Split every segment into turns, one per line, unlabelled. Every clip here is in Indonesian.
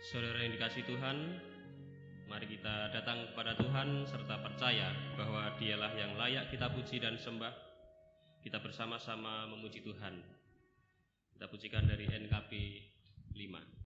Saudara yang dikasihi Tuhan, mari kita datang kepada Tuhan serta percaya bahwa Dialah yang layak kita puji dan sembah. Kita bersama-sama memuji Tuhan. Kita pujikan dari NKB 5.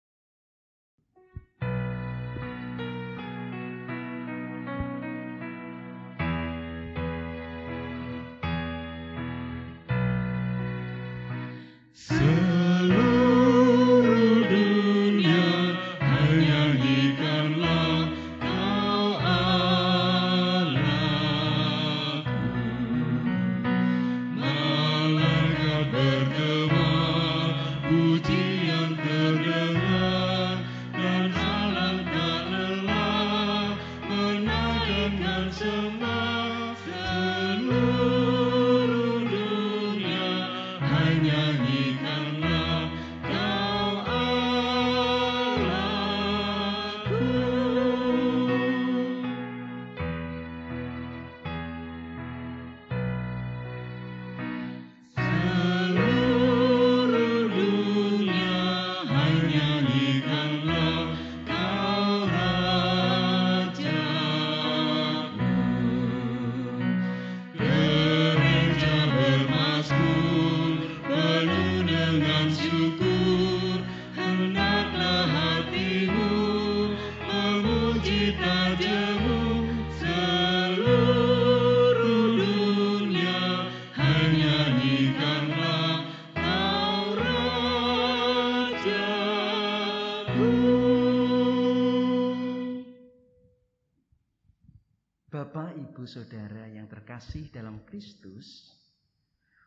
Bapak, Ibu, Saudara yang terkasih dalam Kristus,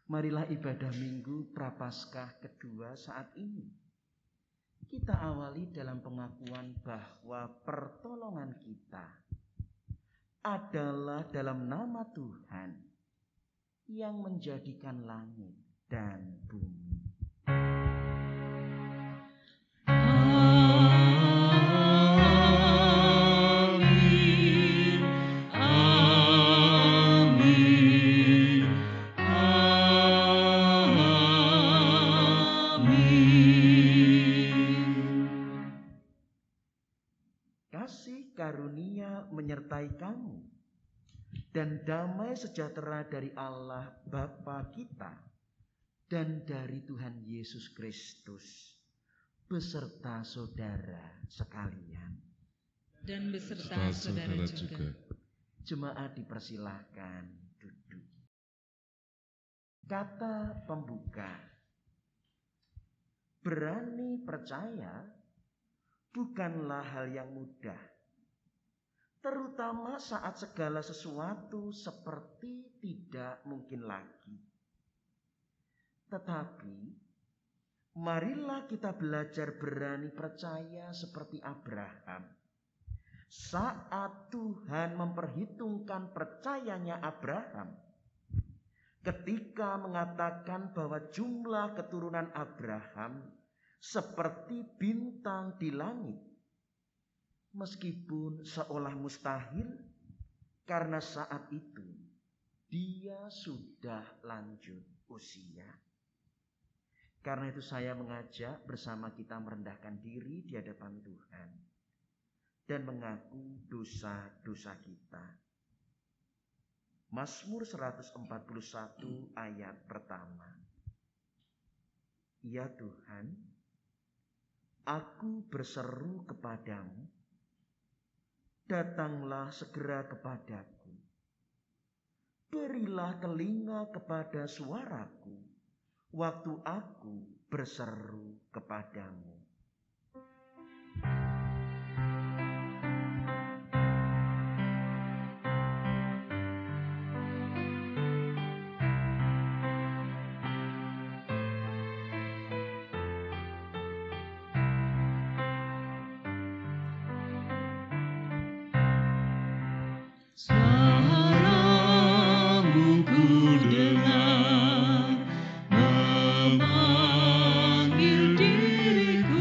marilah ibadah Minggu Prapaskah kedua saat ini kita awali dalam pengakuan bahwa pertolongan kita adalah dalam nama Tuhan yang menjadikan langit dan bumi. Karunia menyertai kamu dan damai sejahtera dari Allah Bapa kita dan dari Tuhan Yesus Kristus beserta saudara sekalian
dan beserta saudara juga.
Jemaat dipersilahkan duduk. Kata pembuka, berani percaya bukanlah hal yang mudah, terutama saat segala sesuatu seperti tidak mungkin lagi. Tetapi marilah kita belajar berani percaya seperti Abraham. Saat Tuhan memperhitungkan percayanya Abraham, ketika mengatakan bahwa jumlah keturunan Abraham seperti bintang di langit, meskipun seolah mustahil, karena saat itu dia sudah lanjut usia. Karena itu saya mengajak bersama kita merendahkan diri di hadapan Tuhan dan mengaku dosa-dosa kita. Mazmur 141 ayat pertama. Ya Tuhan, aku berseru kepadamu, datanglah segera kepadaku. Berilah telinga kepada suaraku waktu aku berseru kepadamu.
Suaramu ku dengar memanggil diriku.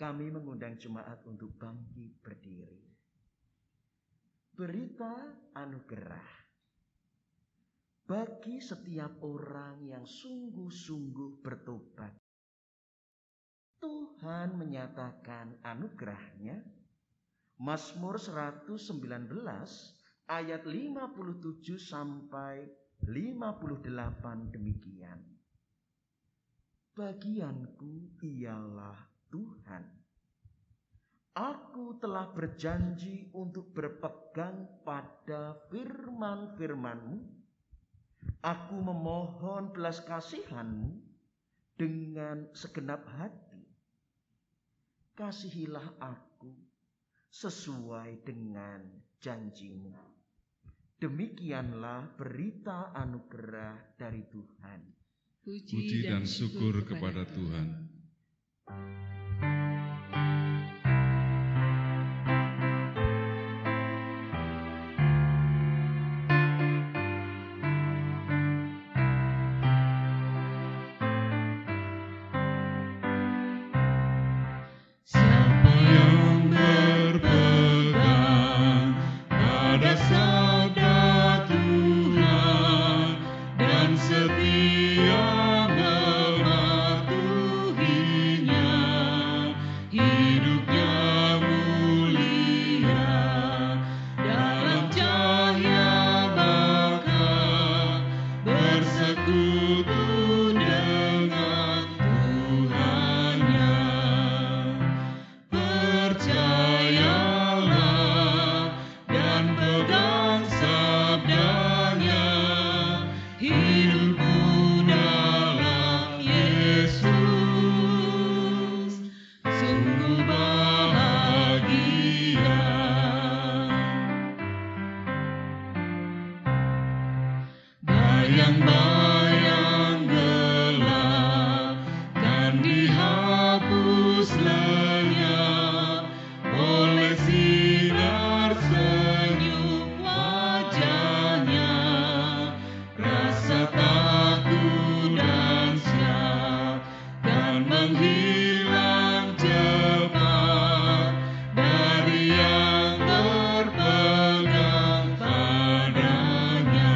kami mengundang jemaat untuk bangkit berdiri. Berita anugerah bagi setiap orang yang sungguh-sungguh bertobat. Tuhan menyatakan anugerahnya. Mazmur 119 ayat 57 sampai 58 demikian. Bagianku ialah Tuhan. Aku telah berjanji untuk berpegang pada firman-firman-Mu. Aku memohon belas kasihan-Mu dengan segenap hati. Kasihilah aku sesuai dengan janji-Mu. Demikianlah berita anugerah dari Tuhan.
Puji dan syukur kepada Tuhan. Siapa yang berpegang pada sabda Tuhan dan setia mematuhinya, hidupnya mulia dalam cahaya bakal bersekutu dengan Tuhannya. Percayalah dan pegang sabdanya, hidupmu dalam Yesus sungguh bahagia. Bayang-bayang gelap kan dihapus lenyap oleh sinar senyum wajahnya. Rasa takut dan siap kan menghilang cepat dari yang berpegang padanya.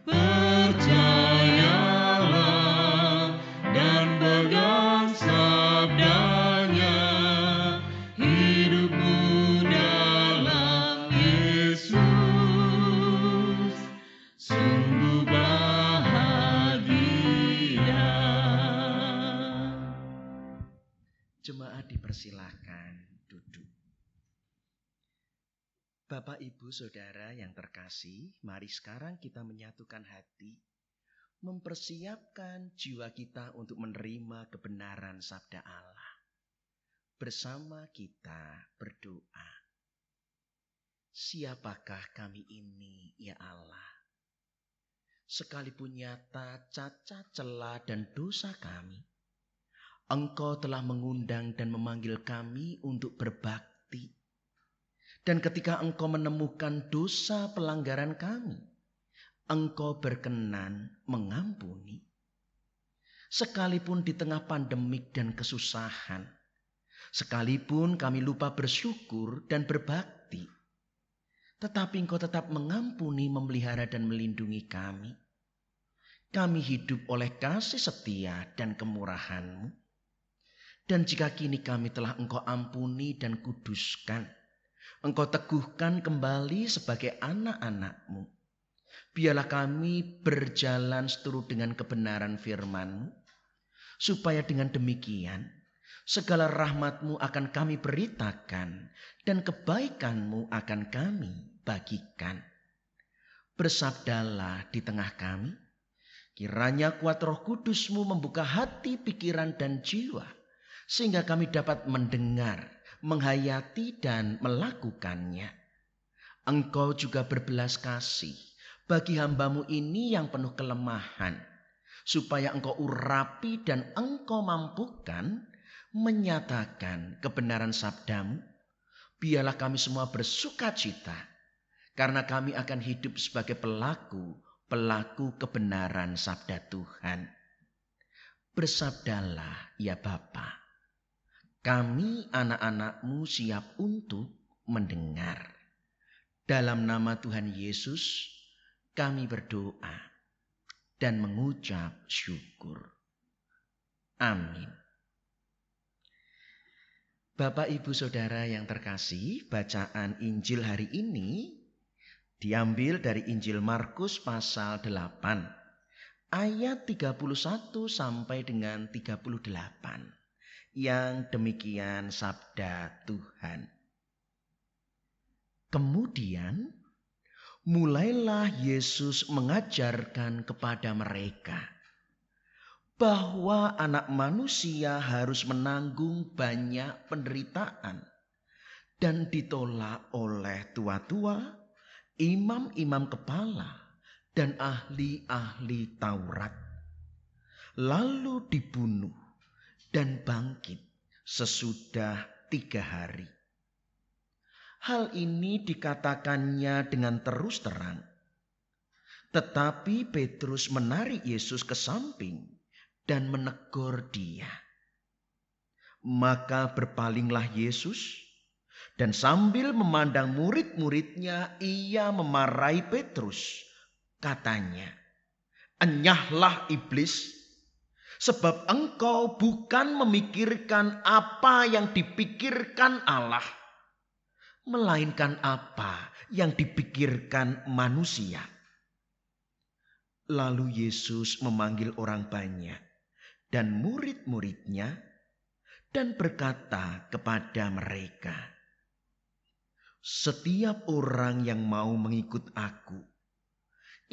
Percayalah dan pegang sabdanya, hidupmu dalam Yesus sungguh bahagia.
Jemaat dipersilahkan duduk. Bapak, Ibu, Saudara yang terkasih, mari sekarang kita menyatukan hati, mempersiapkan jiwa kita untuk menerima kebenaran sabda Allah. Bersama kita berdoa. Siapakah kami ini, ya Allah? Sekalipun nyata cacat, celah, dan dosa kami, Engkau telah mengundang dan memanggil kami untuk berbakti. Dan ketika Engkau menemukan dosa pelanggaran kami, Engkau berkenan mengampuni. Sekalipun di tengah pandemik dan kesusahan, sekalipun kami lupa bersyukur dan berbakti, tetapi Engkau tetap mengampuni, memelihara, dan melindungi kami. Kami hidup oleh kasih setia dan kemurahan-Mu. Dan jika kini kami telah Engkau ampuni dan kuduskan, Engkau teguhkan kembali sebagai anak-anak-Mu, biarlah kami berjalan seturut dengan kebenaran firman-Mu, supaya dengan demikian segala rahmat-Mu akan kami beritakan dan kebaikan-Mu akan kami bagikan. Bersabdalah di tengah kami, kiranya kuat Roh Kudus-Mu membuka hati, pikiran, dan jiwa, sehingga kami dapat mendengar, menghayati, dan melakukannya. Engkau juga berbelas kasih bagi hamba-Mu ini yang penuh kelemahan, supaya Engkau urapi dan Engkau mampukan menyatakan kebenaran sabda-Mu. Biarlah kami semua bersukacita, karena kami akan hidup sebagai pelaku kebenaran sabda Tuhan. Bersabdalah, ya Bapa, Kami anak-anak-Mu siap untuk mendengar. Dalam nama Tuhan Yesus kami berdoa dan mengucap syukur. Amin. Bapak, Ibu, Saudara yang terkasih, bacaan Injil hari ini diambil dari Injil Markus pasal 8 ayat 31 sampai dengan 38. Yang demikian sabda Tuhan. Kemudian mulailah Yesus mengajarkan kepada mereka bahwa Anak Manusia harus menanggung banyak penderitaan dan ditolak oleh tua-tua, imam-imam kepala, dan ahli-ahli Taurat, lalu dibunuh dan bangkit sesudah 3 hari. Hal ini dikatakannya dengan terus terang. Tetapi Petrus menarik Yesus ke samping dan menegur dia. Maka berpalinglah Yesus dan sambil memandang murid-muridnya, ia memarahi Petrus. Katanya, "Enyahlah iblis, sebab engkau bukan memikirkan apa yang dipikirkan Allah, melainkan apa yang dipikirkan manusia." Lalu Yesus memanggil orang banyak dan murid-muridnya dan berkata kepada mereka, "Setiap orang yang mau mengikut aku,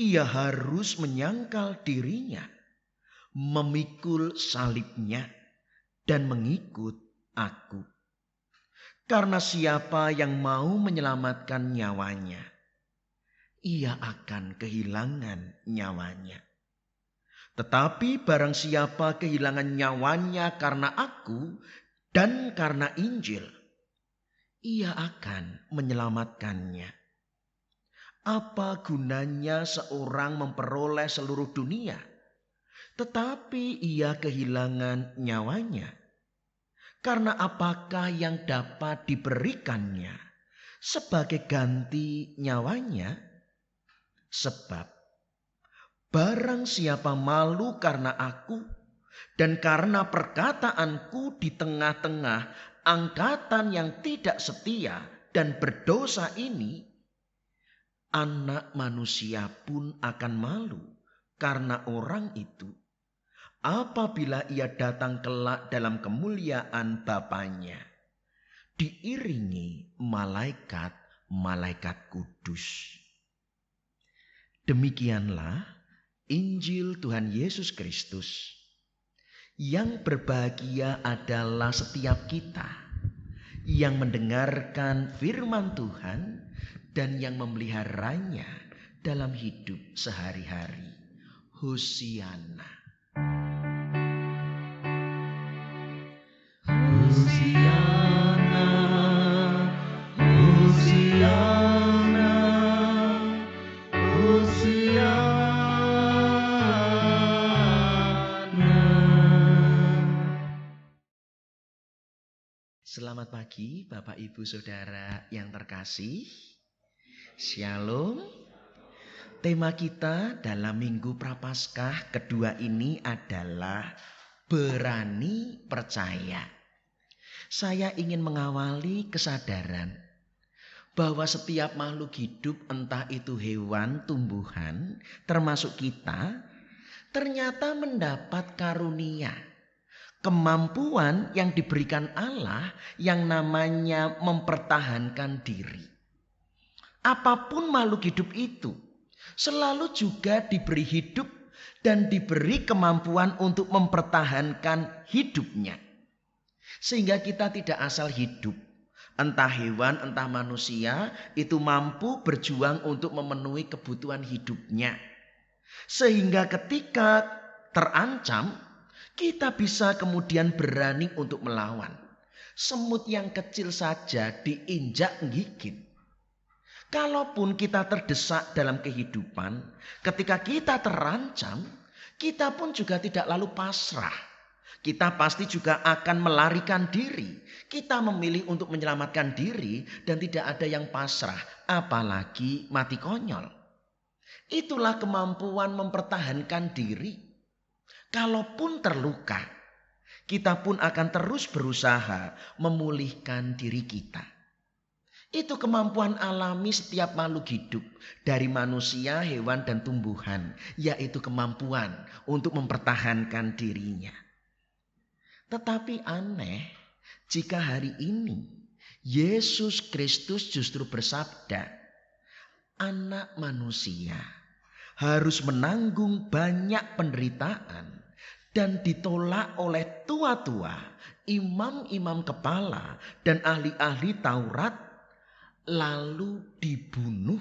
ia harus menyangkal dirinya, memikul salibnya, dan mengikut aku. Karena siapa yang mau menyelamatkan nyawanya, ia akan kehilangan nyawanya. Tetapi barang siapa kehilangan nyawanya karena aku dan karena Injil, ia akan menyelamatkannya. Apa gunanya seorang memperoleh seluruh dunia, tetapi ia kehilangan nyawanya? Karena apakah yang dapat diberikannya sebagai ganti nyawanya? Sebab barang siapa malu karena aku dan karena perkataanku di tengah-tengah angkatan yang tidak setia dan berdosa ini, Anak Manusia pun akan malu karena orang itu, apabila ia datang kelak dalam kemuliaan Bapanya, diiringi malaikat-malaikat kudus. Demikianlah Injil Tuhan Yesus Kristus. Yang berbahagia adalah setiap kita yang mendengarkan firman Tuhan dan yang memeliharanya dalam hidup sehari-hari. Hosiana. Hosiana, Hosiana, Hosiana. Selamat pagi Bapak Ibu Saudara yang terkasih. Shalom. Tema kita dalam Minggu Prapaskah kedua ini adalah berani percaya. Saya ingin mengawali kesadaran bahwa setiap makhluk hidup, entah itu hewan, tumbuhan, termasuk kita, ternyata mendapat karunia, kemampuan yang diberikan Allah yang namanya mempertahankan diri. Apapun makhluk hidup itu selalu juga diberi hidup dan diberi kemampuan untuk mempertahankan hidupnya. Sehingga kita tidak asal hidup. Entah hewan, entah manusia, itu mampu berjuang untuk memenuhi kebutuhan hidupnya. Sehingga ketika terancam, kita bisa kemudian berani untuk melawan. Semut yang kecil saja diinjak gigit. Kalaupun kita terdesak dalam kehidupan, ketika kita terancam, kita pun juga tidak lalu pasrah. Kita pasti juga akan melarikan diri. Kita memilih untuk menyelamatkan diri dan tidak ada yang pasrah, apalagi mati konyol. Itulah kemampuan mempertahankan diri. Kalaupun terluka, kita pun akan terus berusaha memulihkan diri kita. Itu kemampuan alami setiap makhluk hidup, dari manusia, hewan, dan tumbuhan, yaitu kemampuan untuk mempertahankan dirinya. Tetapi aneh jika hari ini Yesus Kristus justru bersabda, anak manusia harus menanggung banyak penderitaan dan ditolak oleh tua-tua, imam-imam kepala, dan ahli-ahli Taurat, lalu dibunuh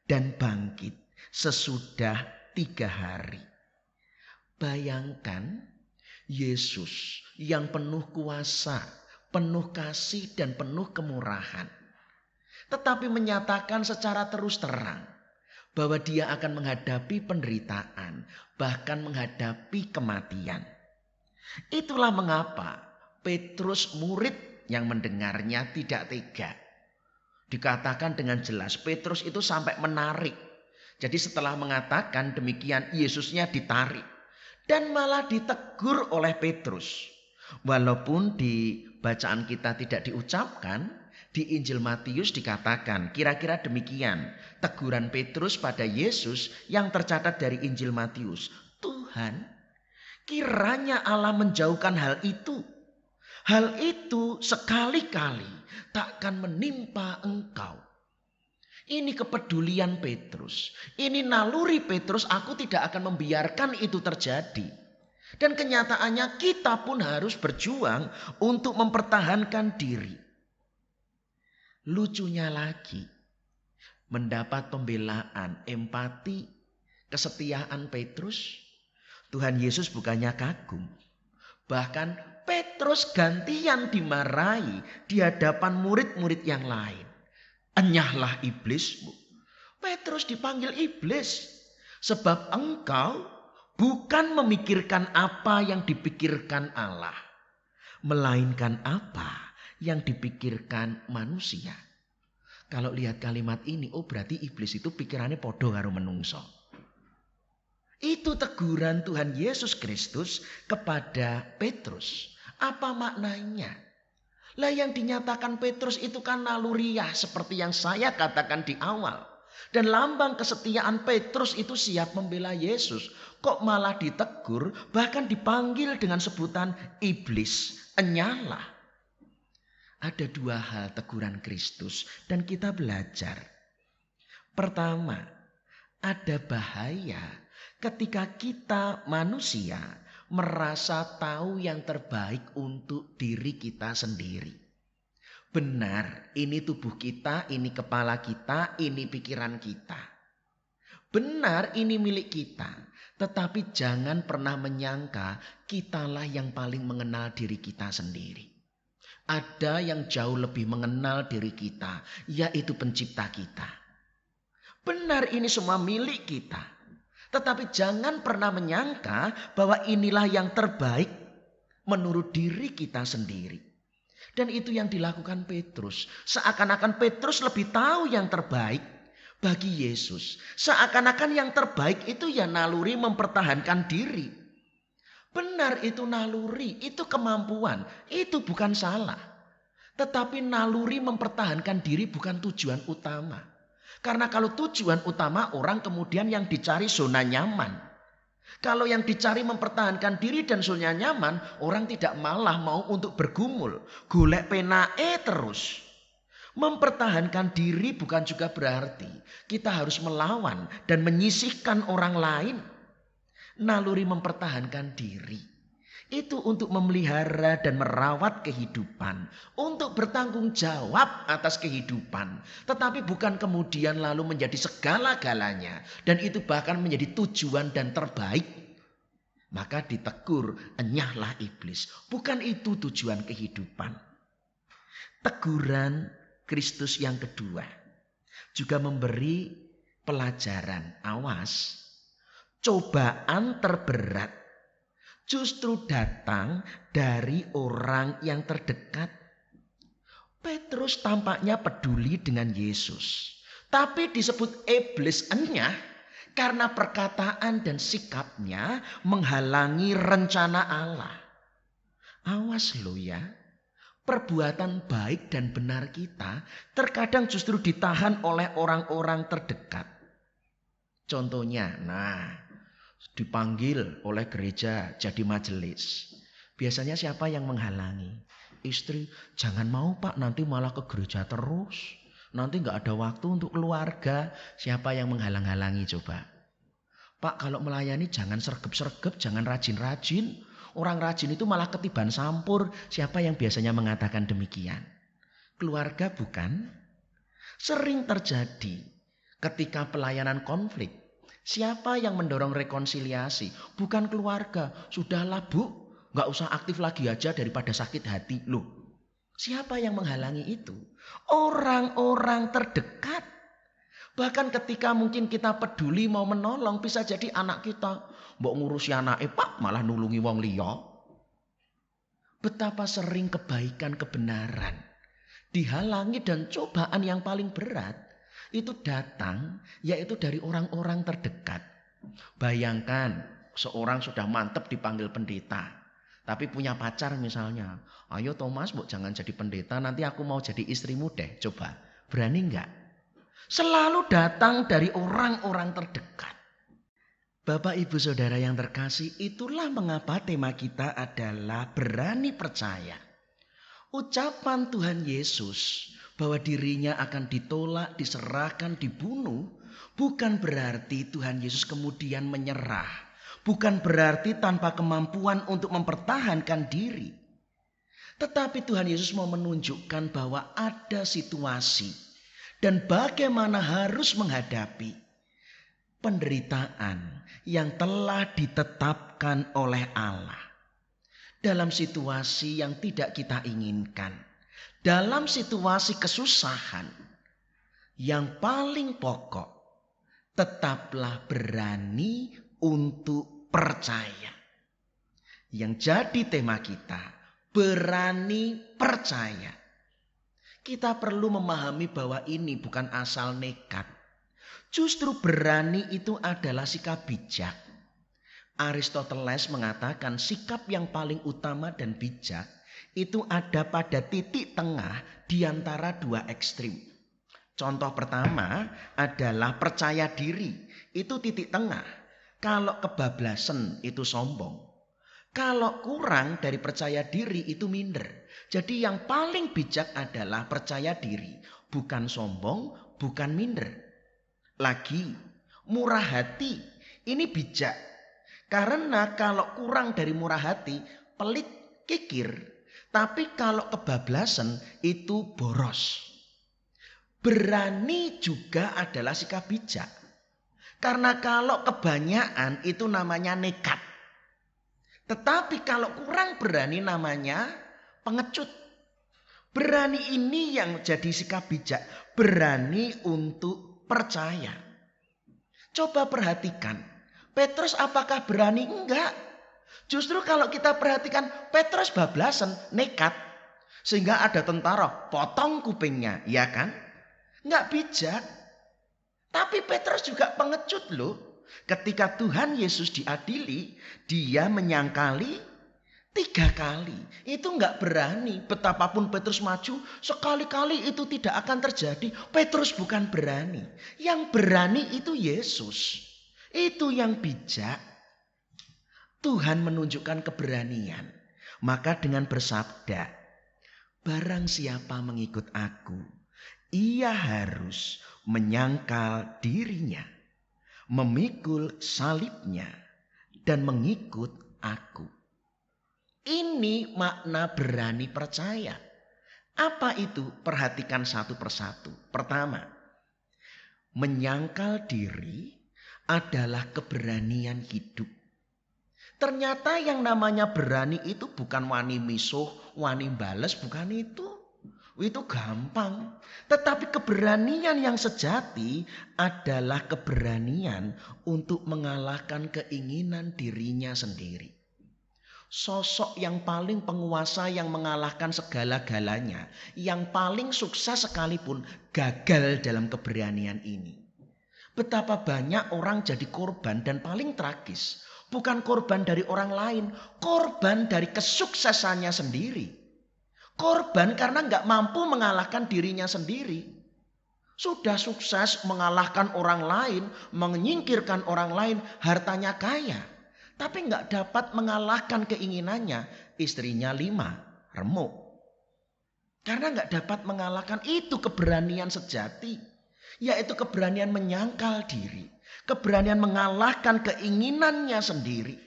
dan bangkit sesudah 3 hari. Bayangkan Yesus yang penuh kuasa, penuh kasih dan penuh kemurahan, tetapi menyatakan secara terus terang bahwa dia akan menghadapi penderitaan, bahkan menghadapi kematian. Itulah mengapa Petrus, murid yang mendengarnya, tidak tega. Dikatakan dengan jelas, Petrus itu sampai menarik. Jadi setelah mengatakan demikian, Yesusnya ditarik. Dan malah ditegur oleh Petrus. Walaupun di bacaan kita tidak diucapkan, di Injil Matius dikatakan kira-kira demikian. Teguran Petrus pada Yesus yang tercatat dari Injil Matius. Tuhan, kiranya Allah menjauhkan hal itu. Hal itu sekali-kali takkan menimpa engkau. Ini kepedulian Petrus. Ini naluri Petrus, aku tidak akan membiarkan itu terjadi. Dan kenyataannya kita pun harus berjuang untuk mempertahankan diri. Lucunya lagi, mendapat pembelaan, empati, kesetiaan Petrus, Tuhan Yesus bukannya kagum. Bahkan Petrus gantian dimarahi di hadapan murid-murid yang lain. Enyahlah iblismu. Petrus dipanggil iblis. Sebab engkau bukan memikirkan apa yang dipikirkan Allah, melainkan apa yang dipikirkan manusia. Kalau lihat kalimat ini, oh berarti iblis itu pikirannya podo karo menungso. Itu teguran Tuhan Yesus Kristus kepada Petrus. Apa maknanya? Lah yang dinyatakan Petrus itu kan naluriah seperti yang saya katakan di awal. Dan lambang kesetiaan Petrus itu siap membela Yesus. Kok malah ditegur, bahkan dipanggil dengan sebutan iblis, enyahlah. Ada 2 hal teguran Kristus dan kita belajar. Pertama, ada bahaya ketika kita manusia merasa tahu yang terbaik untuk diri kita sendiri. Benar, ini tubuh kita, ini kepala kita, ini pikiran kita. Benar, ini milik kita. Tetapi jangan pernah menyangka kitalah yang paling mengenal diri kita sendiri. Ada yang jauh lebih mengenal diri kita, yaitu pencipta kita. Benar, ini semua milik kita. Tetapi jangan pernah menyangka bahwa inilah yang terbaik menurut diri kita sendiri. Dan itu yang dilakukan Petrus. Seakan-akan Petrus lebih tahu yang terbaik bagi Yesus. Seakan-akan yang terbaik itu ya naluri mempertahankan diri. Benar, itu naluri, itu kemampuan, itu bukan salah. Tetapi naluri mempertahankan diri bukan tujuan utama. Karena kalau tujuan utama, orang kemudian yang dicari zona nyaman. Kalau yang dicari mempertahankan diri dan zona nyaman, orang tidak malah mau untuk bergumul. Golek penae terus. Mempertahankan diri bukan juga berarti kita harus melawan dan menyisihkan orang lain. Naluri mempertahankan diri itu untuk memelihara dan merawat kehidupan, untuk bertanggung jawab atas kehidupan, tetapi bukan kemudian lalu menjadi segala-galanya dan itu bahkan menjadi tujuan dan terbaik. Maka ditegur, enyahlah iblis. Bukan itu tujuan kehidupan. Teguran Kristus yang kedua juga memberi pelajaran, awas, cobaan terberat justru datang dari orang yang terdekat. Petrus tampaknya peduli dengan Yesus, tapi disebut iblis enyah karena perkataan dan sikapnya menghalangi rencana Allah. Awas lo ya, perbuatan baik dan benar kita terkadang justru ditahan oleh orang-orang terdekat. Contohnya, dipanggil oleh gereja jadi majelis. Biasanya siapa yang menghalangi? Istri, jangan mau Pak, nanti malah ke gereja terus. Nanti gak ada waktu untuk keluarga. Siapa yang menghalang-halangi coba? Pak, kalau melayani jangan sergep-sergep, jangan rajin-rajin. Orang rajin itu malah ketiban sampur. Siapa yang biasanya mengatakan demikian? Keluarga bukan? Sering terjadi ketika pelayanan konflik. Siapa yang mendorong rekonsiliasi? Bukan keluarga. Sudahlah Bu, gak usah aktif lagi aja daripada sakit hati. Loh, siapa yang menghalangi itu? Orang-orang terdekat. Bahkan ketika mungkin kita peduli mau menolong, bisa jadi anak kita mbok ngurusi anake Pak malah nulungi wong liya. Betapa sering kebaikan kebenaran dihalangi dan cobaan yang paling berat itu datang yaitu dari orang-orang terdekat. Bayangkan seorang sudah mantep dipanggil pendeta, tapi punya pacar misalnya. Ayo Thomas, mbok jangan jadi pendeta, nanti aku mau jadi istrimu deh. Coba, berani enggak? Selalu datang dari orang-orang terdekat. Bapak Ibu Saudara yang terkasih, itulah mengapa tema kita adalah berani percaya. Ucapan Tuhan Yesus bahwa dirinya akan ditolak, diserahkan, dibunuh, bukan berarti Tuhan Yesus kemudian menyerah. Bukan berarti tanpa kemampuan untuk mempertahankan diri. Tetapi Tuhan Yesus mau menunjukkan bahwa ada situasi dan bagaimana harus menghadapi penderitaan yang telah ditetapkan oleh Allah. Dalam situasi yang tidak kita inginkan. Dalam situasi kesusahan yang paling pokok, tetaplah berani untuk percaya. Yang jadi tema kita, berani percaya. Kita perlu memahami bahwa ini bukan asal nekat. Justru berani itu adalah sikap bijak. Aristoteles mengatakan sikap yang paling utama dan bijak itu ada pada titik tengah di antara dua ekstrim. Contoh pertama adalah percaya diri. Itu titik tengah. Kalau kebablasan itu sombong. Kalau kurang dari percaya diri itu minder. Jadi yang paling bijak adalah percaya diri. Bukan sombong, bukan minder. Lagi, murah hati. Ini bijak. Karena kalau kurang dari murah hati, pelit, kikir. Tapi kalau kebablasan itu boros. Berani juga adalah sikap bijak. Karena kalau kebanyakan itu namanya nekat. Tetapi kalau kurang berani namanya pengecut. Berani ini yang jadi sikap bijak. Berani untuk percaya. Coba perhatikan. Petrus apakah berani? Enggak. Justru kalau kita perhatikan Petrus bablasan, nekat. Sehingga ada tentara potong kupingnya. Ya kan? Enggak bijak. Tapi Petrus juga pengecut loh. Ketika Tuhan Yesus diadili, dia menyangkali 3 kali. Itu enggak berani. Betapapun Petrus maju, sekali-kali itu tidak akan terjadi. Petrus bukan berani. Yang berani itu Yesus. Itu yang bijak. Tuhan menunjukkan keberanian. Maka dengan bersabda, barang siapa mengikut aku, ia harus menyangkal dirinya, memikul salibnya, dan mengikut aku. Ini makna berani percaya. Apa itu? Perhatikan satu persatu. Pertama, menyangkal diri adalah keberanian hidup. Ternyata yang namanya berani itu bukan wani misuh, wani bales, bukan itu. Itu gampang. Tetapi keberanian yang sejati adalah keberanian untuk mengalahkan keinginan dirinya sendiri. Sosok yang paling penguasa yang mengalahkan segala-galanya. Yang paling sukses sekalipun gagal dalam keberanian ini. Betapa banyak orang jadi korban dan paling tragis. Bukan korban dari orang lain. Korban dari kesuksesannya sendiri. Korban karena nggak mampu mengalahkan dirinya sendiri. Sudah sukses mengalahkan orang lain. Menyingkirkan orang lain. Hartanya kaya. Tapi nggak dapat mengalahkan keinginannya. Istrinya 5, remuk. Karena nggak dapat mengalahkan itu keberanian sejati. Yaitu keberanian menyangkal diri. Keberanian mengalahkan keinginannya sendiri.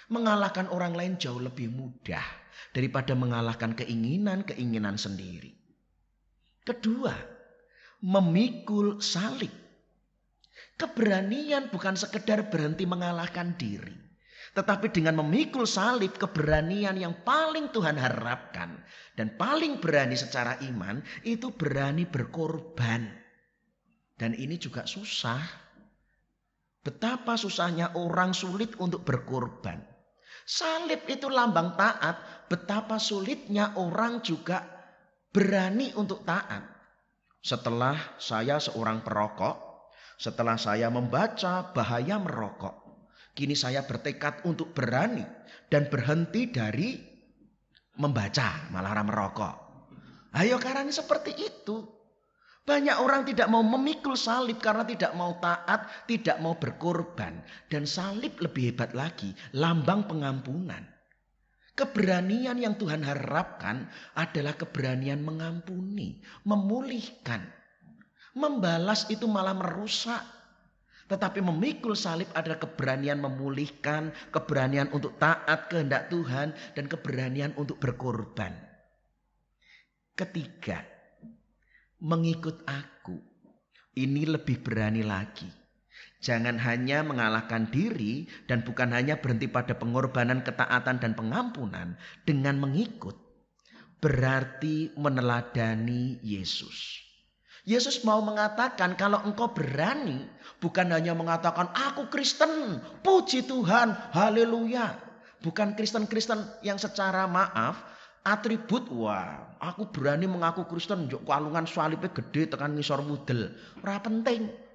Mengalahkan orang lain jauh lebih mudah. Daripada mengalahkan keinginan sendiri. Kedua, memikul salib. Keberanian bukan sekedar berhenti mengalahkan diri. Tetapi dengan memikul salib, keberanian yang paling Tuhan harapkan dan paling berani secara iman itu berani berkorban. Dan ini juga susah. Betapa susahnya orang sulit untuk berkorban. Salib itu lambang taat. Betapa sulitnya orang juga berani untuk taat. Setelah saya seorang perokok, setelah saya membaca bahaya merokok, kini saya bertekad untuk berani dan berhenti dari membaca, malah merokok. Ayo karena seperti itu. Banyak orang tidak mau memikul salib karena tidak mau taat, tidak mau berkorban. Dan salib lebih hebat lagi, lambang pengampunan. Keberanian yang Tuhan harapkan adalah keberanian mengampuni, memulihkan. Membalas itu malah merusak. Tetapi memikul salib adalah keberanian memulihkan, keberanian untuk taat kehendak Tuhan, dan keberanian untuk berkorban. Ketiga, mengikut aku. Ini lebih berani lagi. Jangan hanya mengalahkan diri dan bukan hanya berhenti pada pengorbanan, ketaatan, dan pengampunan. Dengan mengikut berarti meneladani Yesus. Yesus mau mengatakan kalau engkau berani, bukan hanya mengatakan aku Kristen, puji Tuhan, haleluya. Bukan Kristen-Kristen yang secara maaf, atribut, wah aku berani mengaku Kristen, kalungan salibnya gede tekan ngisor mudel. Ora penting.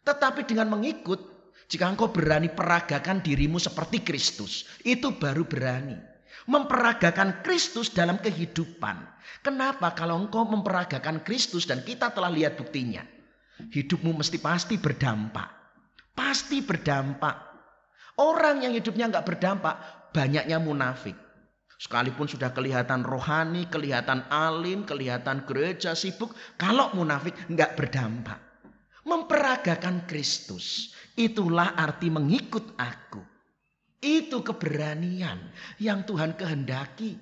Tetapi dengan mengikut, jika engkau berani peragakan dirimu seperti Kristus, itu baru berani. Memperagakan Kristus dalam kehidupan. Kenapa? Kalau engkau memperagakan Kristus dan kita telah lihat buktinya, hidupmu pasti berdampak. Pasti berdampak. Orang yang hidupnya nggak berdampak, banyaknya munafik. Sekalipun sudah kelihatan rohani, kelihatan alim, kelihatan gereja sibuk, kalau munafik nggak berdampak. Memperagakan Kristus, itulah arti mengikut aku. Itu keberanian yang Tuhan kehendaki.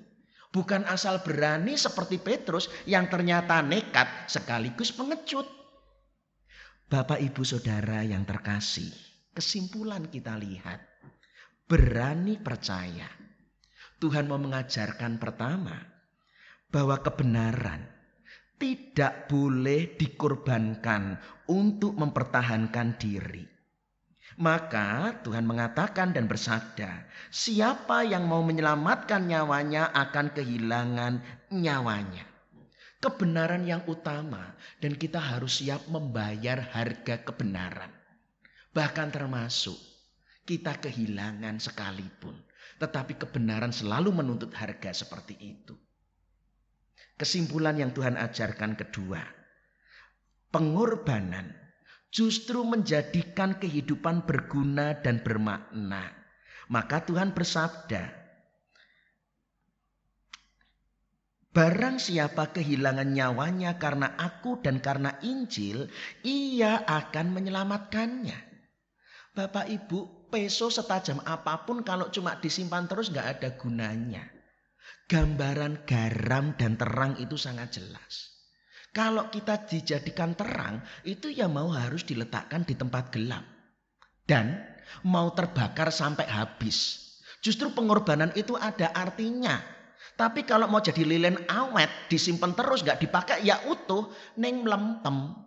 Bukan asal berani seperti Petrus yang ternyata nekat sekaligus pengecut. Bapak, Ibu, Saudara yang terkasih, kesimpulan kita lihat. Berani percaya. Tuhan mau mengajarkan pertama, bahwa kebenaran tidak boleh dikorbankan untuk mempertahankan diri. Maka Tuhan mengatakan dan bersabda, siapa yang mau menyelamatkan nyawanya akan kehilangan nyawanya. Kebenaran yang utama dan kita harus siap membayar harga kebenaran. Bahkan termasuk kita kehilangan sekalipun. Tetapi kebenaran selalu menuntut harga seperti itu. Kesimpulan yang Tuhan ajarkan kedua, pengorbanan justru menjadikan kehidupan berguna dan bermakna. Maka Tuhan bersabda, barang siapa kehilangan nyawanya karena aku dan karena Injil, ia akan menyelamatkannya. Bapak Ibu, peso setajam apapun kalau cuma disimpan terus gak ada gunanya. Gambaran garam dan terang itu sangat jelas. Kalau kita dijadikan terang, itu ya mau harus diletakkan di tempat gelap. Dan mau terbakar sampai habis. Justru pengorbanan itu ada artinya. Tapi kalau mau jadi lilin awet, disimpan terus gak dipakai ya utuh, neng melempem.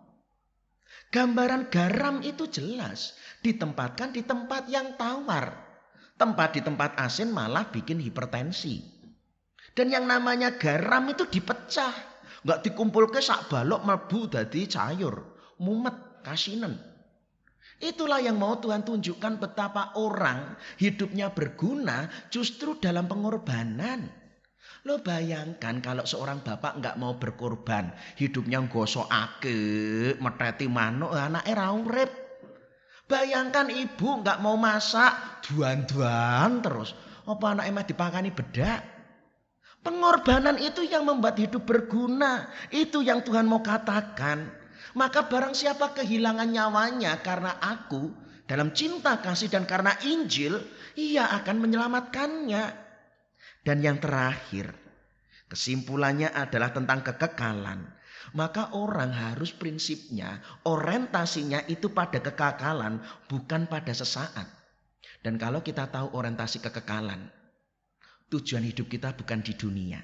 Gambaran garam itu jelas. Ditempatkan di tempat yang tawar. Tempat di tempat asin malah bikin hipertensi. Dan yang namanya garam itu dipecah. Nggak dikumpulke sak balok mlebu dadi sayur. Mumet, kasinen. Itulah yang mau Tuhan tunjukkan betapa orang hidupnya berguna justru dalam pengorbanan. Lo bayangkan kalau seorang bapak nggak mau berkorban. Hidupnya gosokake, meteti manuk, anaknya ra urip. Bayangkan ibu nggak mau masak, duan-duan terus. Apa anaknya mah dipakani bedak? Pengorbanan itu yang membuat hidup berguna. Itu yang Tuhan mau katakan. Maka barang siapa kehilangan nyawanya karena aku, dalam cinta kasih dan karena Injil, ia akan menyelamatkannya. Dan yang terakhir, kesimpulannya adalah tentang kekekalan. Maka orang harus prinsipnya, orientasinya itu pada kekekalan, bukan pada sesaat. Dan kalau kita tahu orientasi kekekalan, tujuan hidup kita bukan di dunia.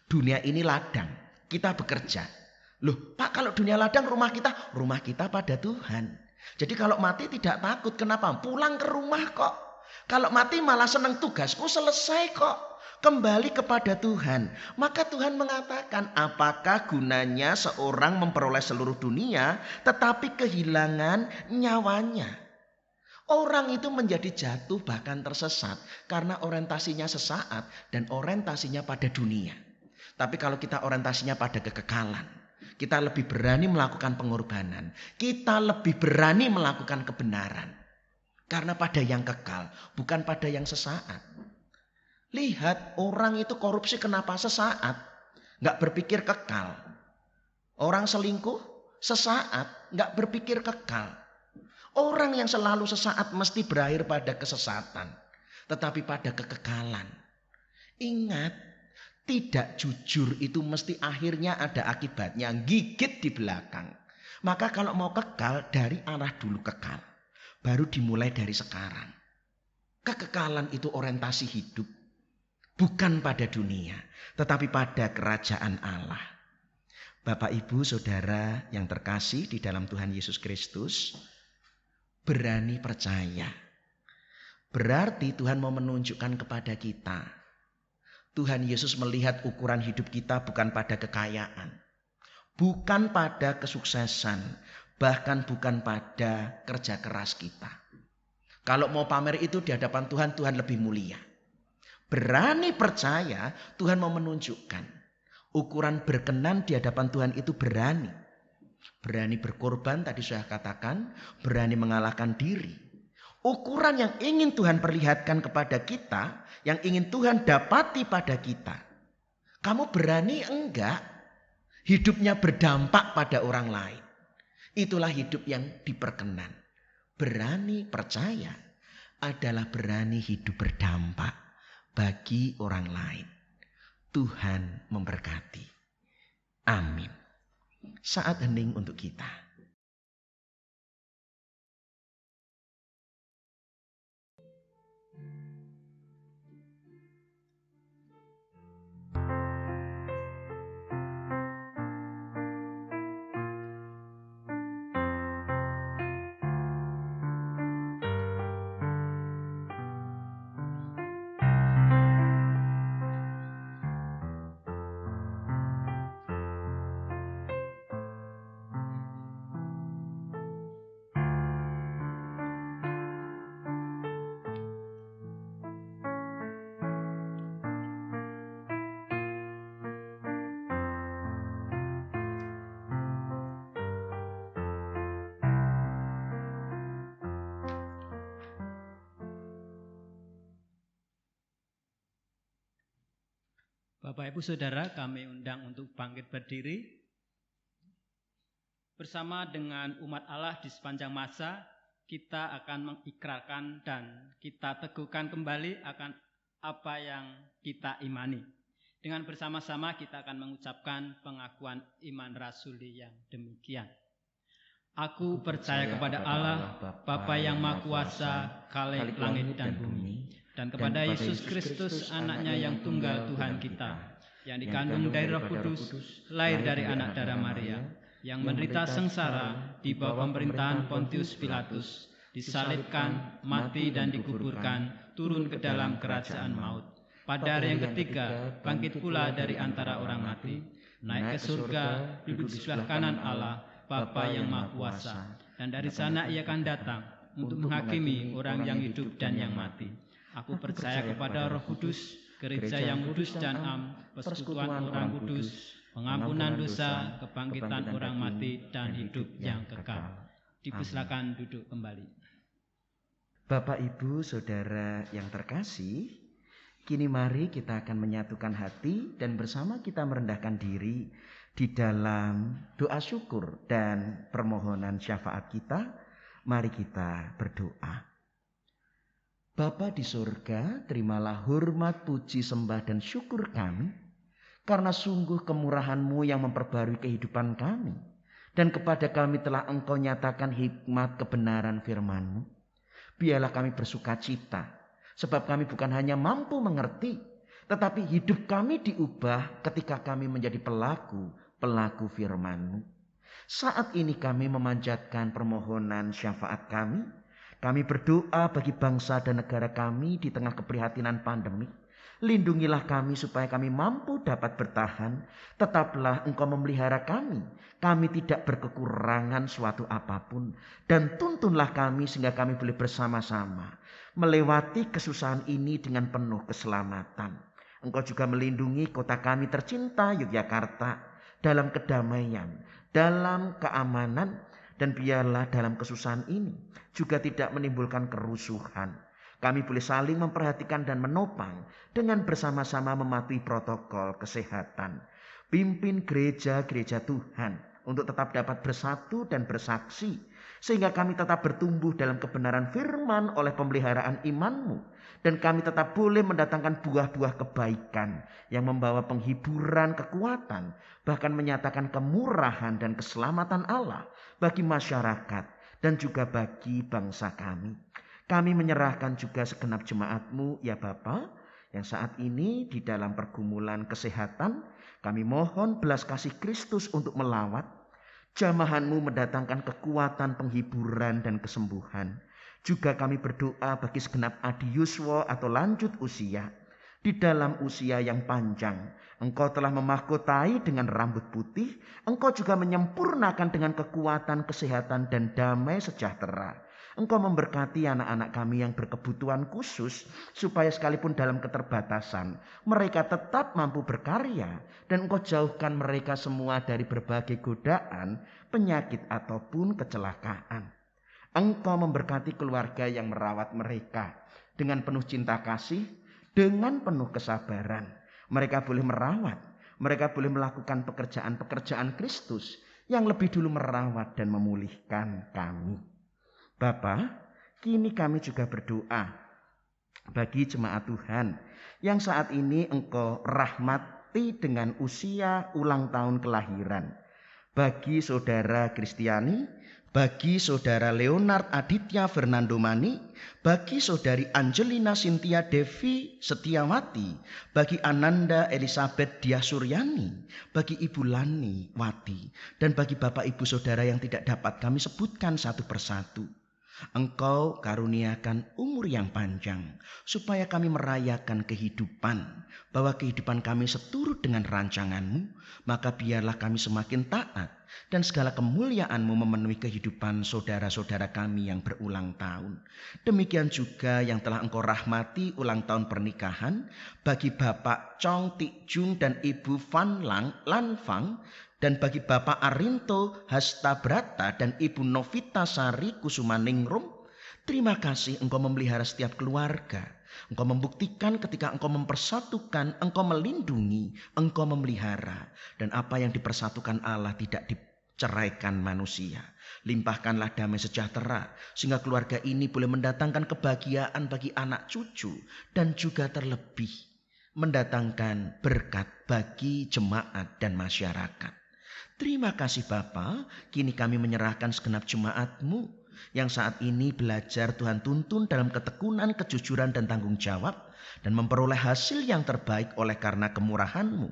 Dunia ini ladang, kita bekerja. Loh Pak, kalau dunia ladang rumah kita pada Tuhan. Jadi kalau mati tidak takut, kenapa? Pulang ke rumah kok. Kalau mati malah senang, tugasku selesai kok. Kembali kepada Tuhan. Maka Tuhan mengatakan, apakah gunanya seorang memperoleh seluruh dunia tetapi kehilangan nyawanya? Orang itu menjadi jatuh bahkan tersesat karena orientasinya sesaat dan orientasinya pada dunia. Tapi kalau kita orientasinya pada kekekalan, kita lebih berani melakukan pengorbanan. Kita lebih berani melakukan kebenaran. Karena pada yang kekal, bukan pada yang sesaat. Lihat orang itu korupsi kenapa sesaat? Gak berpikir kekal. Orang selingkuh sesaat, gak berpikir kekal. Orang yang selalu sesaat mesti berakhir pada kesesatan. Tetapi pada kekekalan. Ingat, tidak jujur itu mesti akhirnya ada akibatnya. Gigit di belakang. Maka kalau mau kekal, dari arah dulu kekal. Baru dimulai dari sekarang. Kekekalan itu orientasi hidup. Bukan pada dunia, tetapi pada kerajaan Allah. Bapak, Ibu, Saudara yang terkasih di dalam Tuhan Yesus Kristus, berani percaya. Berarti Tuhan mau menunjukkan kepada kita. Tuhan Yesus melihat ukuran hidup kita bukan pada kekayaan. Bukan pada kesuksesan. Bahkan bukan pada kerja keras kita. Kalau mau pamer itu di hadapan Tuhan, Tuhan lebih mulia. Berani percaya, Tuhan mau menunjukkan. Ukuran berkenan di hadapan Tuhan itu berani. Berani berkorban, tadi saya katakan. Berani mengalahkan diri. Ukuran yang ingin Tuhan perlihatkan kepada kita, yang ingin Tuhan dapati pada kita. Kamu berani enggak hidupnya berdampak pada orang lain? Itulah hidup yang diperkenan. Berani percaya adalah berani hidup berdampak bagi orang lain. Tuhan memberkati. Amin. Saat hening untuk kita.
Bapak, Ibu, Saudara, kami undang untuk bangkit berdiri. Bersama dengan umat Allah di sepanjang masa, kita akan mengikrarkan dan kita teguhkan kembali akan apa yang kita imani. Dengan bersama-sama kita akan mengucapkan pengakuan iman rasuli yang demikian. Aku percaya kepada Allah, Bapa yang Maha Kuasa, Khalik langit dan bumi, dan kepada Yesus Kristus, anaknya yang tunggal Tuhan kita, yang dikandung dari Roh Kudus, lahir dari anak darah Maria, yang menderita sengsara di bawah pemerintahan Pontius Pilatus, disalibkan, mati dan dikuburkan, turun ke dalam kerajaan maut. Pada hari yang ketiga, bangkit pula dari antara orang mati, naik ke surga, duduk di sebelah kanan Allah, Bapa yang Maha Kuasa. Dan dari sana ia akan datang untuk menghakimi orang yang hidup dan yang mati. Aku percaya kepada Roh Kudus, gereja yang kudus dan am, persekutuan orang kudus, pengampunan dosa, kebangkitan orang mati, dan hidup yang kekal. Dipersilakan duduk kembali.
Bapak, Ibu, Saudara yang terkasih, kini mari kita akan menyatukan hati dan bersama kita merendahkan diri di dalam doa syukur dan permohonan syafaat kita. Mari kita berdoa. Bapa di surga, terimalah hormat, puji, sembah, dan syukur kami, karena sungguh kemurahan-Mu yang memperbarui kehidupan kami, dan kepada kami telah Engkau nyatakan hikmat kebenaran firman-Mu. Biarlah kami bersuka cita, sebab kami bukan hanya mampu mengerti, tetapi hidup kami diubah ketika kami menjadi pelaku firman-Mu. Saat ini kami memanjatkan permohonan syafaat kami. Kami berdoa bagi bangsa dan negara kami di tengah keprihatinan pandemi. Lindungilah kami supaya kami mampu dapat bertahan. Tetaplah Engkau memelihara kami. Kami tidak berkekurangan suatu apapun. Dan tuntunlah kami sehingga kami boleh bersama-sama melewati kesusahan ini dengan penuh keselamatan. Engkau juga melindungi kota kami tercinta Yogyakarta dalam kedamaian, dalam keamanan, dan biarlah dalam kesusahan ini juga tidak menimbulkan kerusuhan. Kami boleh saling memperhatikan dan menopang dengan bersama-sama mematuhi protokol kesehatan. Pimpin gereja-gereja Tuhan untuk tetap dapat bersatu dan bersaksi, sehingga kami tetap bertumbuh dalam kebenaran firman oleh pemeliharaan iman-Mu. Dan kami tetap boleh mendatangkan buah-buah kebaikan yang membawa penghiburan, kekuatan, bahkan menyatakan kemurahan dan keselamatan Allah bagi masyarakat dan juga bagi bangsa kami. Kami menyerahkan juga segenap jemaat-Mu ya Bapa, yang saat ini di dalam pergumulan kesehatan. Kami mohon belas kasih Kristus untuk melawat. Jamahan-Mu mendatangkan kekuatan, penghiburan, dan kesembuhan. Juga kami berdoa bagi segenap adiuswa atau lanjut usia. Di dalam usia yang panjang, Engkau telah memahkotai dengan rambut putih. Engkau juga menyempurnakan dengan kekuatan, kesehatan, dan damai sejahtera. Engkau memberkati anak-anak kami yang berkebutuhan khusus, supaya sekalipun dalam keterbatasan, mereka tetap mampu berkarya. Dan Engkau jauhkan mereka semua dari berbagai godaan, penyakit, ataupun kecelakaan. Engkau memberkati keluarga yang merawat mereka dengan penuh cinta kasih, dengan penuh kesabaran. Mereka boleh merawat, mereka boleh melakukan pekerjaan-pekerjaan Kristus yang lebih dulu merawat dan memulihkan kami. Bapa, kini kami juga berdoa bagi jemaat Tuhan yang saat ini Engkau rahmati dengan usia ulang tahun kelahiran. Bagi saudara Kristiani, bagi saudara Leonard Aditya Fernando Mani, bagi saudari Angelina Cynthia Devi Setiawati, bagi Ananda Elizabeth Diah Suryani, bagi Ibu Lani Wati, dan bagi Bapak Ibu Saudara yang tidak dapat kami sebutkan satu persatu. Engkau karuniakan umur yang panjang, supaya kami merayakan kehidupan, bahwa kehidupan kami seturut dengan rancangan-Mu, maka biarlah kami semakin taat, dan segala kemuliaan-Mu memenuhi kehidupan saudara-saudara kami yang berulang tahun. Demikian juga yang telah Engkau rahmati ulang tahun pernikahan, bagi Bapak Chong Tik Jung dan Ibu Van Lan Fang, dan bagi Bapak Arinto Hastabrata dan Ibu Novita Sari Kusumaningrum. Terima kasih Engkau memelihara setiap keluarga. Engkau membuktikan ketika Engkau mempersatukan, Engkau melindungi, Engkau memelihara. Dan apa yang dipersatukan Allah tidak diceraikan manusia. Limpahkanlah damai sejahtera, sehingga keluarga ini boleh mendatangkan kebahagiaan bagi anak cucu, dan juga terlebih mendatangkan berkat bagi jemaat dan masyarakat. Terima kasih Bapa, kini kami menyerahkan segenap jemaat-Mu yang saat ini belajar Tuhan tuntun dalam ketekunan, kejujuran, dan tanggung jawab. dan memperoleh hasil yang terbaik oleh karena kemurahan-Mu.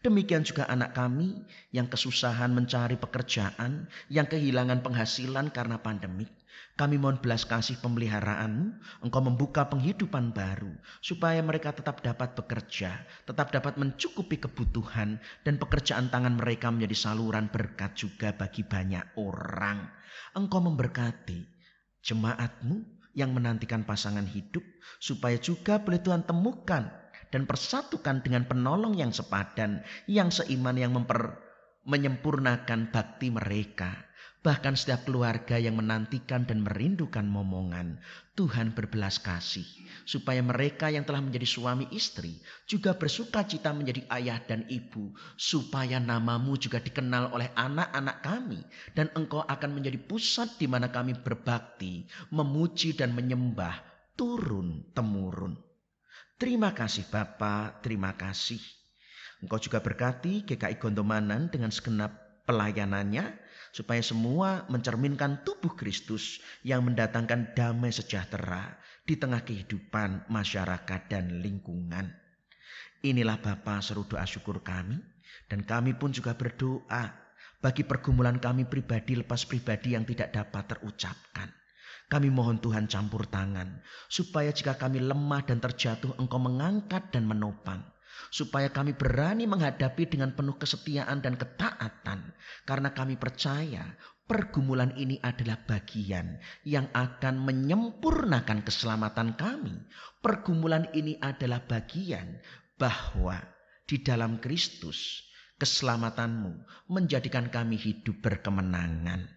Demikian juga anak kami yang kesusahan mencari pekerjaan, yang kehilangan penghasilan karena pandemik. Kami mohon belas kasih pemeliharaan-Mu, Engkau membuka penghidupan baru, supaya mereka tetap dapat bekerja, tetap dapat mencukupi kebutuhan, dan pekerjaan tangan mereka menjadi saluran berkat juga bagi banyak orang. Engkau memberkati jemaat-Mu yang menantikan pasangan hidup, supaya juga boleh Tuhan temukan dan persatukan dengan penolong yang sepadan, yang seiman, yang menyempurnakan bakti mereka. Bahkan setiap keluarga yang menantikan dan merindukan momongan, Tuhan berbelas kasih, supaya mereka yang telah menjadi suami istri juga bersuka cita menjadi ayah dan ibu, supaya nama-Mu juga dikenal oleh anak-anak kami, dan Engkau akan menjadi pusat di mana kami berbakti, memuji dan menyembah turun-temurun. Terima kasih Bapa, terima kasih. Engkau juga berkati GKI Gondomanan dengan segenap pelayanannya, supaya semua mencerminkan tubuh Kristus yang mendatangkan damai sejahtera di tengah kehidupan masyarakat dan lingkungan. Inilah Bapa seru doa syukur kami, dan kami pun juga berdoa bagi pergumulan kami pribadi lepas pribadi yang tidak dapat terucapkan. Kami mohon Tuhan campur tangan, supaya jika kami lemah dan terjatuh, Engkau mengangkat dan menopang. Supaya kami berani menghadapi dengan penuh kesetiaan dan ketaatan. Karena kami percaya pergumulan ini adalah bagian yang akan menyempurnakan keselamatan kami. Pergumulan ini adalah bagian bahwa di dalam Kristus keselamatan-Mu menjadikan kami hidup berkemenangan.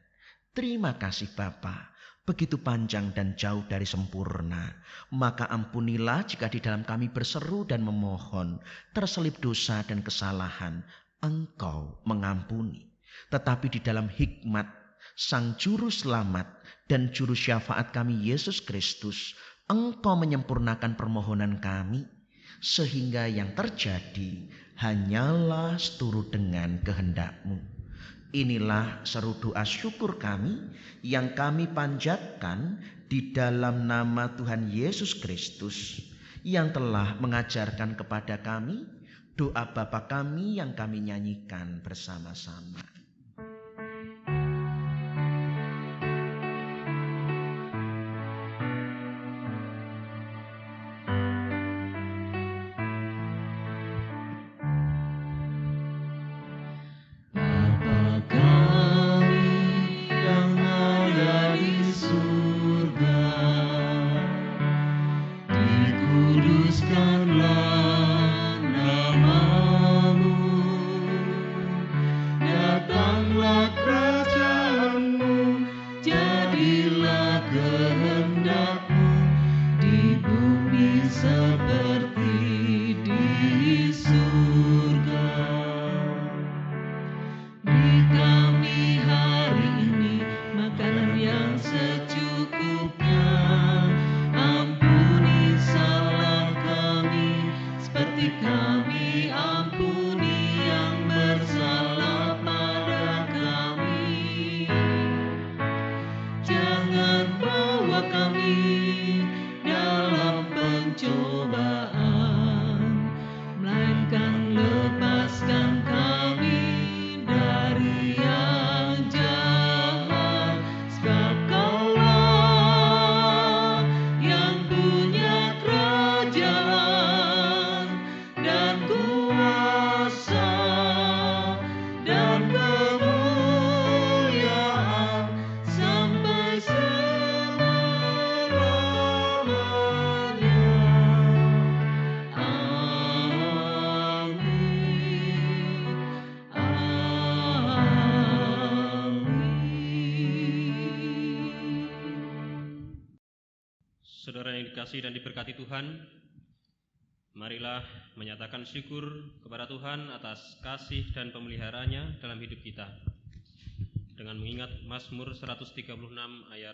Terima kasih Bapa. Begitu panjang dan jauh dari sempurna, maka ampunilah jika di dalam kami berseru dan memohon, terselip dosa dan kesalahan, Engkau mengampuni. Tetapi di dalam hikmat Sang Juru Selamat dan Juru Syafaat kami Yesus Kristus, Engkau menyempurnakan permohonan kami, sehingga yang terjadi hanyalah seturut dengan kehendak-Mu. Inilah seru doa syukur kami yang kami panjatkan di dalam nama Tuhan Yesus Kristus, yang telah mengajarkan kepada kami doa Bapa kami yang kami nyanyikan bersama-sama.
Saudara yang dikasihi dan diberkati Tuhan, marilah menyatakan syukur kepada Tuhan atas kasih dan pemeliharaannya dalam hidup kita. Dengan mengingat Mazmur 136 ayat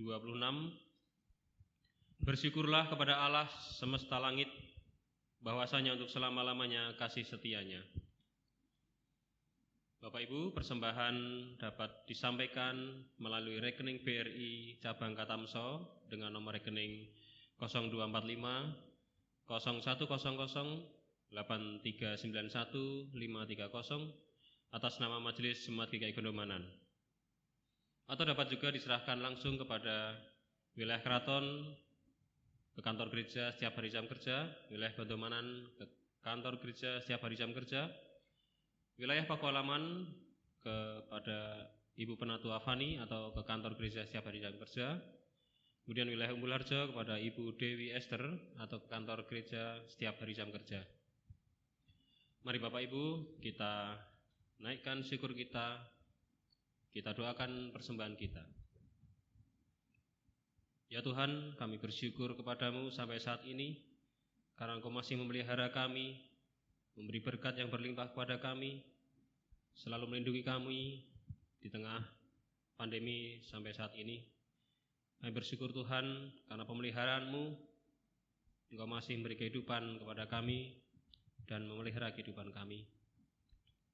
26, bersyukurlah kepada Allah semesta langit, bahwasanya untuk selama-lamanya kasih setianya. Bapak Ibu, persembahan dapat disampaikan melalui rekening BRI cabang Katamso dengan nomor rekening 0245 01008391 atas nama Majelis Jemaat GKI Gondomanan. Atau dapat juga diserahkan langsung kepada wilayah keraton ke kantor gereja setiap hari jam kerja, wilayah Gondomanan ke kantor gereja setiap hari jam kerja, wilayah Pakualaman kepada Ibu Penatua Fani atau ke kantor gereja setiap hari jam kerja, kemudian wilayah Umbul Harjo kepada Ibu Dewi Esther atau ke kantor gereja setiap hari jam kerja. Mari Bapak Ibu, kita naikkan syukur kita doakan persembahan kita. Ya Tuhan, kami bersyukur kepadamu sampai saat ini, karena Engkau masih memelihara kami, memberi berkat yang berlimpah kepada kami, selalu melindungi kami di tengah pandemi sampai saat ini. Kami bersyukur Tuhan, karena pemeliharaan-Mu, Engkau masih memberi kehidupan kepada kami dan memelihara kehidupan kami.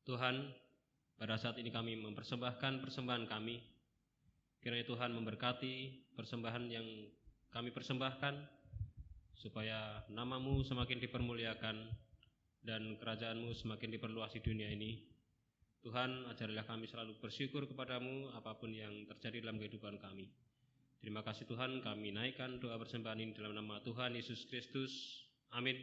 Tuhan, pada saat ini kami mempersembahkan persembahan kami. Kiranya Tuhan memberkati persembahan yang kami persembahkan, supaya nama-Mu semakin dipermuliakan dan kerajaan-Mu semakin diperluas di dunia ini. Tuhan, ajarilah kami selalu bersyukur kepadamu apapun yang terjadi dalam kehidupan kami. Terima kasih Tuhan, kami naikkan doa persembahan ini dalam nama Tuhan Yesus Kristus. Amin.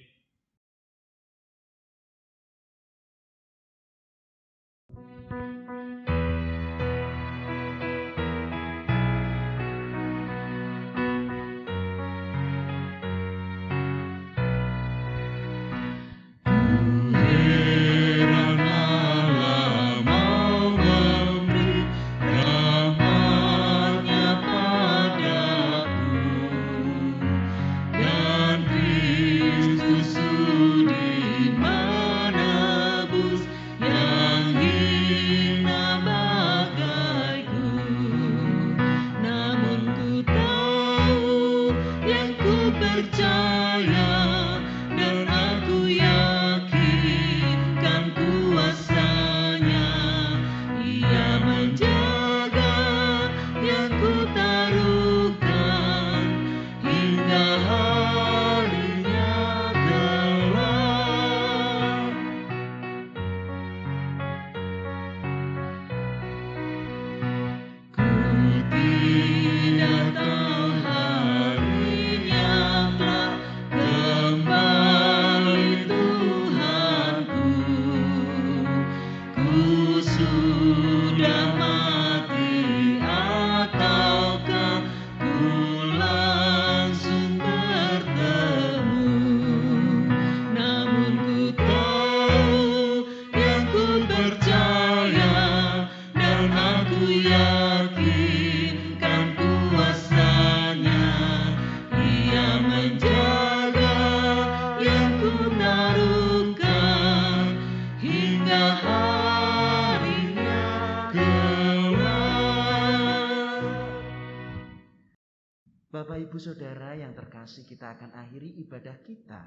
Bapak Ibu Saudara yang terkasih, kita akan akhiri ibadah kita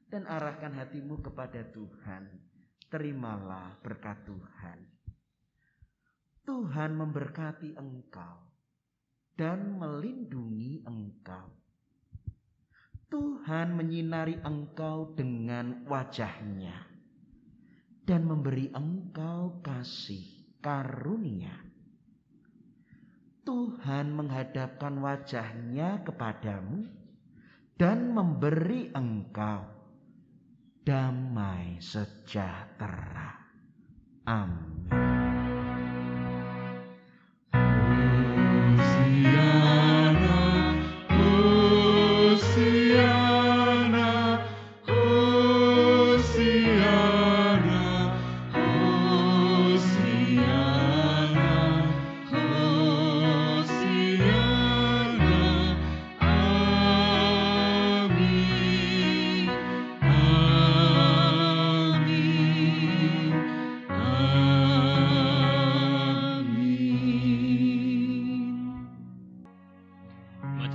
dan arahkan hatimu kepada Tuhan. Terimalah berkat Tuhan. Tuhan memberkati engkau dan melindungi engkau. Tuhan menyinari engkau dengan wajah-Nya dan memberi engkau kasih karunia. Tuhan menghadapkan wajah-Nya kepadamu dan memberi engkau damai sejahtera. Amin.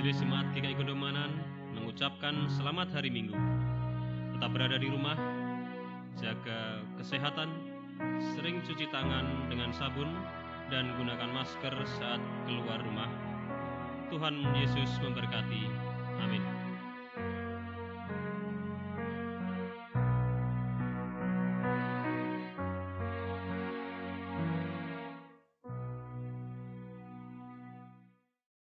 Majelis Jemaat GKI Gondomanan mengucapkan selamat hari Minggu. Tetap berada di rumah, jaga kesehatan, sering cuci tangan dengan sabun, dan gunakan masker saat keluar rumah. Tuhan Yesus memberkati. Amin.